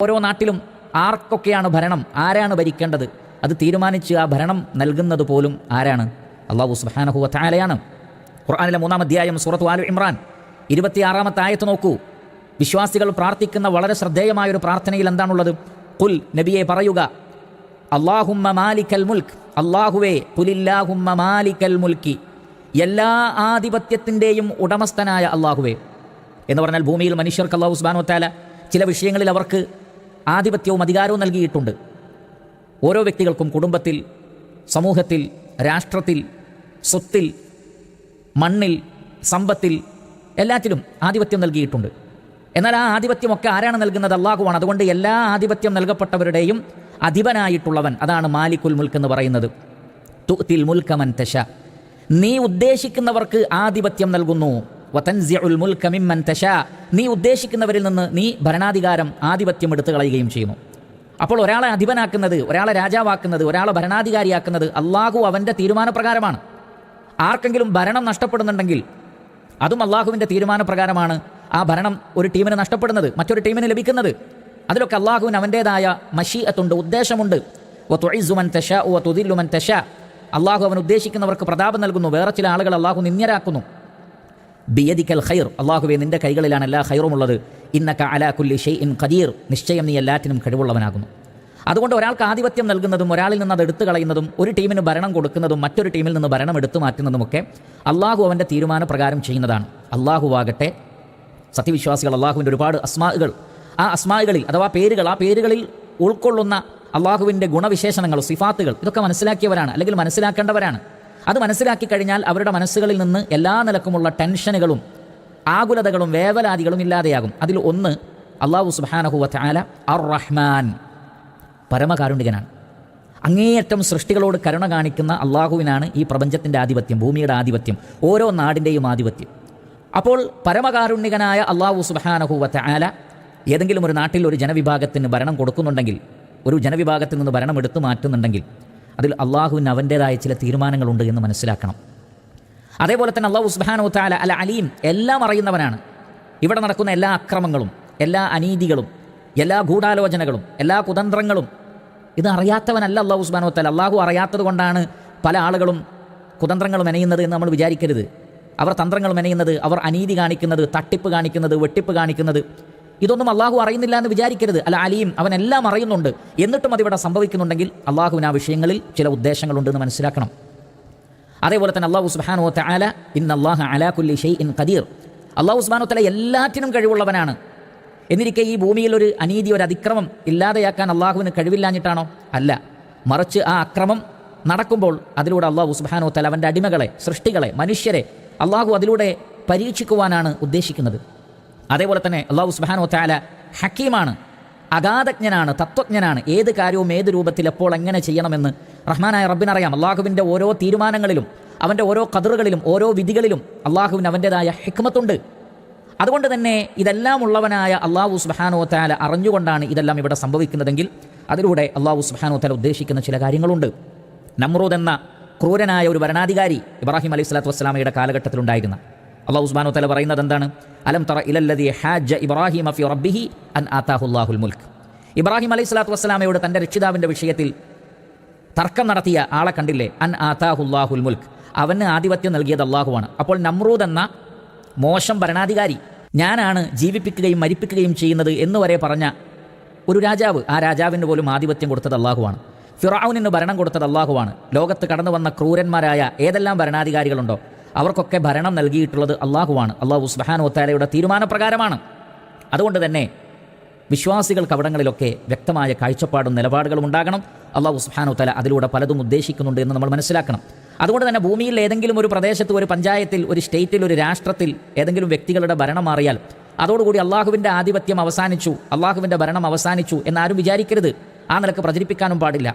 ഓരോ നാട്ടിലും ആർക്കൊക്കെയാണ് ഭരണം, ആരാണ് ഭരിക്കേണ്ടത്, അത് തീരുമാനിച്ച് ആ ഭരണം നൽകുന്നത് പോലും ആരാണ്? അല്ലാഹു സുബ്ഹാനഹു വ തആലയാണ്. ഖുർആനിലെ 3-ാം അധ്യായം സൂറത്ത് ആൽ ഇമ്രാൻ 26-ാമത്തെ ആയത്ത് നോക്കൂ. വിശ്വാസികൾ പ്രാർത്ഥിക്കുന്ന വളരെ ശ്രദ്ധേയമായൊരു പ്രാർത്ഥനയിൽ എന്താണുള്ളത്? ഖുൽ, നബിയെ പറയുക, അല്ലാഹുമ്മ മാലിക്കൽ മുൽക്ക്, അല്ലാഹുവേ ഖുലില്ലാഹുമ്മ മാലിക്കൽ മുൽക്കി, എല്ലാ ആധിപത്യത്തിൻ്റെയും ഉടമസ്ഥനായ അല്ലാഹുവേ. എന്ന് പറഞ്ഞാൽ ഭൂമിയിൽ മനുഷ്യർക്ക് അല്ലാഹു സുബ്ഹാനഹു വ തആല ചില വിഷയങ്ങളിൽ അവർക്ക് ആധിപത്യവും അധികാരവും നൽകിയിട്ടുണ്ട്. ഓരോ വ്യക്തികൾക്കും കുടുംബത്തിൽ, സമൂഹത്തിൽ, രാഷ്ട്രത്തിൽ, സ്വത്തിൽ, മണ്ണിൽ, സമ്പത്തിൽ, എല്ലാറ്റിലും ആധിപത്യം നൽകിയിട്ടുണ്ട്. എന്നാൽ ആ ആധിപത്യമൊക്കെ ആരാണ് നൽകുന്നത്? അല്ലാഹുവാണ്. അതുകൊണ്ട് എല്ലാ ആധിപത്യം നൽകപ്പെട്ടവരുടെയും അധിപനായിട്ടുള്ളവൻ, അതാണ് മാലിക്കുൽ മുൽക്ക് എന്ന് പറയുന്നത്. തുഅ്തിൽ മുൽക മൻ തശാ, നീ ഉദ്ദേശിക്കുന്നവർക്ക് ആധിപത്യം നൽകുന്നു. വതൻസിഉൽ മുൽക മിമ്മൻ തശാ, നീ ഉദ്ദേശിക്കുന്നവരിൽ നിന്ന് നീ ഭരണാധികാരം, ആധിപത്യം എടുത്തു കളയുകയും ചെയ്യുന്നു. അപ്പോൾ ഒരാളെ അധിപനാക്കുന്നത്, ഒരാളെ രാജാവാക്കുന്നത്, ഒരാളെ ഭരണാധികാരിയാക്കുന്നത് അല്ലാഹു അവൻ്റെ തീരുമാനപ്രകാരമാണ്. ആർക്കെങ്കിലും ഭരണം നഷ്ടപ്പെടുന്നുണ്ടെങ്കിൽ അതും അല്ലാഹുവിൻ്റെ തീരുമാനപ്രകാരമാണ് ആ ഭരണം ഒരു ടീമിന് നഷ്ടപ്പെടുന്നത്, മറ്റൊരു ടീമിന് ലഭിക്കുന്നത്. അതിലൊക്കെ അല്ലാഹുവിന് അവൻ്റേതായ മശീഅത്തുണ്ട്, ഉദ്ദേശമുണ്ട്. വതുഇസ്സു മൻ തശാ വതുദില്ലു മൻ തശാ, അല്ലാഹു അവൻ ഉദ്ദേശിക്കുന്നവർക്ക് പ്രതാപം നൽകുന്നു, വേറെ ചില ആളുകൾ അല്ലാഹു നിന്ദ്യരാക്കുന്നു. ബിയദിക്കൽ ഖൈർ, അല്ലാഹുവേ നിന്റെ കൈകളിലാണ് എല്ലാ ഖൈറുമുള്ളത്. ഇന്നക അലാ കുല്ലി ഷൈഇൻ ഖദീർ, നിശ്ചയം നീ എല്ലാറ്റിനും കഴിവുള്ളവനാകുന്നു. അതുകൊണ്ട് ഒരാൾക്ക് ആധിപത്യം നൽകുന്നതും ഒരാളിൽ നിന്ന് അത് എടുത്തു കളയുന്നതും, ഒരു ടീമിന് ഭരണം കൊടുക്കുന്നതും മറ്റൊരു ടീമിൽ നിന്ന് ഭരണം എടുത്തു മാറ്റുന്നതുമൊക്കെ അല്ലാഹു അവൻ്റെ തീരുമാനപ്രകാരം ചെയ്യുന്നതാണ്. അല്ലാഹുവാകട്ടെ, സത്യവിശ്വാസികൾ അല്ലാഹുവിൻ്റെ ഒരുപാട് അസ്മാകൾ, ആ അസ്മാകളിൽ അഥവാ പേരുകൾ, ആ പേരുകളിൽ ഉൾക്കൊള്ളുന്ന അല്ലാഹുവിൻ്റെ ഗുണവിശേഷണങ്ങൾ, സിഫാത്തുകൾ, ഇതൊക്കെ മനസ്സിലാക്കിയവരാണ്, അല്ലെങ്കിൽ മനസ്സിലാക്കേണ്ടവരാണ്. അത് മനസ്സിലാക്കി കഴിഞ്ഞാൽ അവരുടെ മനസ്സുകളിൽ നിന്ന് എല്ലാ നിലക്കുമുള്ള ടെൻഷനുകളും ആകുലതകളും വേവലാതികളും ഇല്ലാതെയാകും. അതിൽ ഒന്ന്, അല്ലാഹു സുബ്ഹാനഹു വ തആല അർ റഹ്മാൻ, പരമകാരുണികനാണ്. അങ്ങേയറ്റം സൃഷ്ടികളോട് കരുണ കാണിക്കുന്ന അല്ലാഹുവിനാണ് ഈ പ്രപഞ്ചത്തിൻ്റെ ആധിപത്യം, ഭൂമിയുടെ ആധിപത്യം, ഓരോ നാടിൻ്റെയും ആധിപത്യം. അപ്പോൾ പരമകാരുണികനായ അല്ലാഹു സുബ്ഹാനഹു വ തആല ഏതെങ്കിലും ഒരു നാട്ടിൽ ഒരു ജനവിഭാഗത്തിന് ഭരണം കൊടുക്കുന്നുണ്ടെങ്കിൽ, ഒരു ജനവിഭാഗത്തിൽ നിന്ന് ഭരണം എടുത്തു മാറ്റുന്നുണ്ടെങ്കിൽ അതിൽ അല്ലാഹുവിന് അവൻ്റേതായ ചില തീരുമാനങ്ങളുണ്ട് എന്ന് മനസ്സിലാക്കണം. അതേപോലെ തന്നെ അല്ലാഹു സുബ്ഹാനഹു വ തആല അൽ അലീം, എല്ലാം അറിയുന്നവനാണ്. ഇവിടെ നടക്കുന്ന എല്ലാ അക്രമങ്ങളും, എല്ലാ അനീതികളും, എല്ലാ ഗൂഢാലോചനകളും, എല്ലാ കുതന്ത്രങ്ങളും ഇത് അറിയാത്തവനല്ല അല്ലാഹു സുബ്ഹാനഹു വ തആല. അല്ലാഹു അറിയാത്തത് കൊണ്ടാണ് പല ആളുകളും കുതന്ത്രങ്ങൾ മെനയുന്നത് എന്ന് നമ്മൾ വിചാരിക്കരുത്. അവർ തന്ത്രങ്ങൾ മെനയുന്നത്, അവർ അനീതി കാണിക്കുന്നത്, തട്ടിപ്പ് കാണിക്കുന്നത്, വെട്ടിപ്പ് കാണിക്കുന്നത്, ഇതൊന്നും അല്ലാഹു അറിയുന്നില്ല എന്ന് വിചാരിക്കരുത്. അൽ അലീം, അവൻ എല്ലാം അറിയുന്നുണ്ട്. എന്നിട്ടും അതിവിടെ സംഭവിക്കുന്നുണ്ടെങ്കിൽ അല്ലാഹുവിന് ആ വിഷയങ്ങളിൽ ചില ഉദ്ദേശങ്ങളുണ്ടെന്ന് മനസ്സിലാക്കണം. അതേപോലെ തന്നെ അല്ലാഹു സുബ്ഹാനഹു വ തആല ഇന്നല്ലാഹ അലാ കുല്ലി ഷൈഇൻ ഖദീർ, അല്ലാഹു സുബ്ഹാനഹു വ തആല എല്ലാറ്റിനും കഴിവുള്ളവനാണ്. എന്നിരിക്കെ ഈ ഭൂമിയിൽ ഒരു അനീതി, ഒരു അതിക്രമം ഇല്ലാതെയാക്കാൻ അല്ലാഹുവിന് കഴിവില്ലാഞ്ഞിട്ടാണോ? അല്ല, മറിച്ച് ആ അക്രമം നടക്കുമ്പോൾ അതിലൂടെ അല്ലാഹു സുബ്ഹാനഹു വ തആല അവൻ്റെ അടിമകളെ, സൃഷ്ടികളെ, മനുഷ്യരെ അല്ലാഹു അതിലൂടെ പരീക്ഷിക്കുവാനാണ് ഉദ്ദേശിക്കുന്നത്. അതേപോലെ തന്നെ അല്ലാഹു സുബ്ഹാനഹു വ തആല ഹക്കീമാണ്, അഗാധജ്ഞനാണ്, തത്വജ്ഞനാണ്. ഏത് കാര്യവും ഏത് രൂപത്തിൽ എപ്പോൾ എങ്ങനെ ചെയ്യണമെന്ന് റഹ്മാനായ റബ്ബിനറിയാം. അല്ലാഹുവിൻ്റെ ഓരോ തീരുമാനങ്ങളിലും, അവൻ്റെ ഓരോ ഖദറുകളിലും, ഓരോ വിധികളിലും അല്ലാഹുവിന് അവൻ്റേതായ ഹിക്മത്തുണ്ട്. അതുകൊണ്ട് തന്നെ ഇതെല്ലാം ഉള്ളവനായ അല്ലാഹു സുബ്ഹാനഹു വ തആല അറിഞ്ഞുകൊണ്ടാണ് ഇതെല്ലാം ഇവിടെ സംഭവിക്കുന്നതെങ്കിൽ അതിലൂടെ അല്ലാഹു സുബ്ഹാനഹു വ തആല ഉദ്ദേശിക്കുന്ന ചില കാര്യങ്ങളുണ്ട്. നമ്രൂദ് എന്ന ക്രൂരനായ ഒരു ഭരണാധികാരി ഇബ്രാഹിം അലൈഹി സ്വലാത്തു വസ്സലാമയുടെ കാലഘട്ടത്തിലുണ്ടായിരുന്ന, അല്ലാഹു സുബ്ഹാനഹു വ തആല പറയുന്നത് എന്താണ്? അലം തറ ഇലല്ലദീ ഹാജ്ജ ഇബ്രാഹിമ ഫി റബ്ബിഹി അൻ ആതാഹുല്ലാഹുൽ മുൽക്ക്. ഇബ്രാഹിം അലൈഹി സ്വലാത്തു വസ്സലാമയോട് തൻ്റെ രക്ഷിതാവിൻ്റെ വിഷയത്തിൽ തർക്കം നടത്തിയ ആളെ കണ്ടില്ലേ? അൻ ആതാഹുല്ലാഹുൽ മുൽക്ക്, അവന് ആധിപത്യം നൽകിയത് അല്ലാഹുവാണ്. അപ്പോൾ നമ്രൂദ് എന്ന മോശം ഭരണാധികാരി, ഞാനാണ് ജീവിപ്പിക്കുകയും മരിപ്പിക്കുകയും ചെയ്യുന്നത് എന്നുവരെ പറഞ്ഞ ഒരു രാജാവ്, ആ രാജാവിന് പോലും ആധിപത്യം കൊടുത്തത് അല്ലാഹുവാണ്. ഫിറഔനിന് ഭരണം കൊടുത്തത് അല്ലാഹുവാണ്. ലോകത്ത് കടന്നു വന്ന ക്രൂരന്മാരായ ഏതെല്ലാം ഭരണാധികാരികളുണ്ടോ അവർക്കൊക്കെ ഭരണം നൽകിയിട്ടുള്ളത് അല്ലാഹുവാണ്. അല്ലാഹു സുബ്ഹാനഹു വ തആലയുടെ തീരുമാനപ്രകാരമാണ്. അതുകൊണ്ട് തന്നെ വിശ്വാസികൾക്ക് അവിടങ്ങളിലൊക്കെ വ്യക്തമായ കാഴ്ചപ്പാടും നിലപാടുകളും ഉണ്ടാകണം. അല്ലാഹു സുബ്ഹാനഹു വ തആല അതിലൂടെ പലതും ഉദ്ദേശിക്കുന്നുണ്ട് എന്ന് നമ്മൾ മനസ്സിലാക്കണം. അതുകൊണ്ട് തന്നെ ഭൂമിയിൽ ഏതെങ്കിലും ഒരു പ്രദേശത്ത്, ഒരു പഞ്ചായത്തിൽ, ഒരു സ്റ്റേറ്റിൽ, ഒരു രാഷ്ട്രത്തിൽ ഏതെങ്കിലും വ്യക്തികളുടെ ഭരണം മാറിയാൽ അതോടുകൂടി അല്ലാഹുവിൻ്റെ ആധിപത്യം അവസാനിച്ചു, അല്ലാഹുവിൻ്റെ ഭരണം അവസാനിച്ചു എന്നാരും വിചാരിക്കരുത്. ആ നിലക്ക് പ്രചരിപ്പിക്കാനും പാടില്ല.